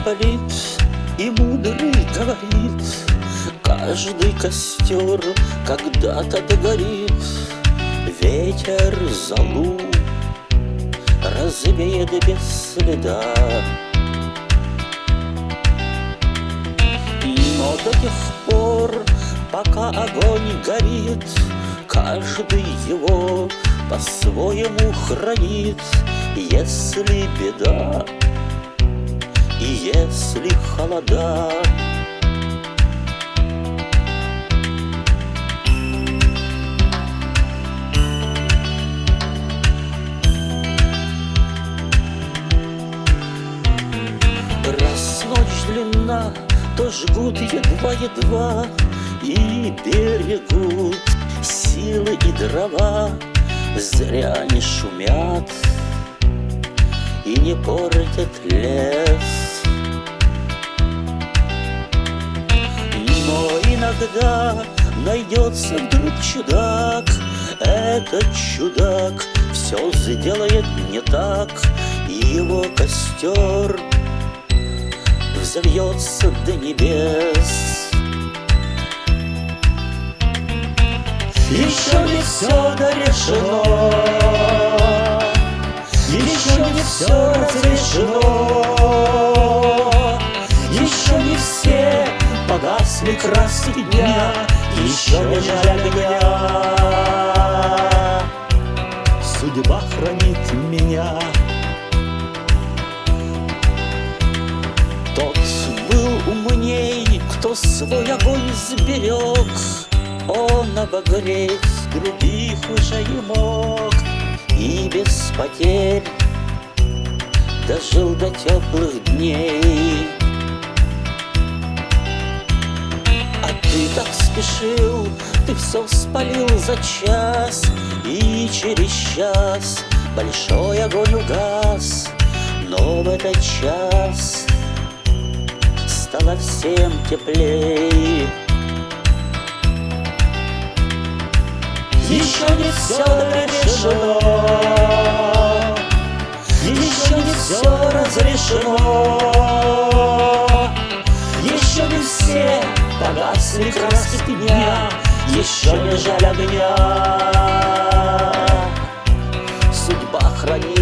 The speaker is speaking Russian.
болит, и мудрый говорит: каждый костер когда-то догорит. Ветер золу развеет без следа, но до тех пор, пока огонь горит, каждый его по-своему хранит. Если беда и если холода, раз ночь длинна, то жгут едва-едва и берегут силы и дрова. Зря не шумят и не портят лес. Но иногда найдется вдруг чудак. Этот чудак все сделает не так, и его костер взовьется до небес. Еще не все дорешено, еще не все разрешено, еще не все погасли краски дня, еще не жаль огня. Судьба хранит меня. Тот был умней, кто свой огонь сберег. Он обогреть других уже не мог, и без потерь дожил до теплых дней. А ты так спешил, ты все спалил за час, и через час большой огонь угас. Но в этот час стало всем теплей. Еще не все дорешено, еще не все разрешено, еще не все погасли краски дня, еще не жаль огня. Судьба хранит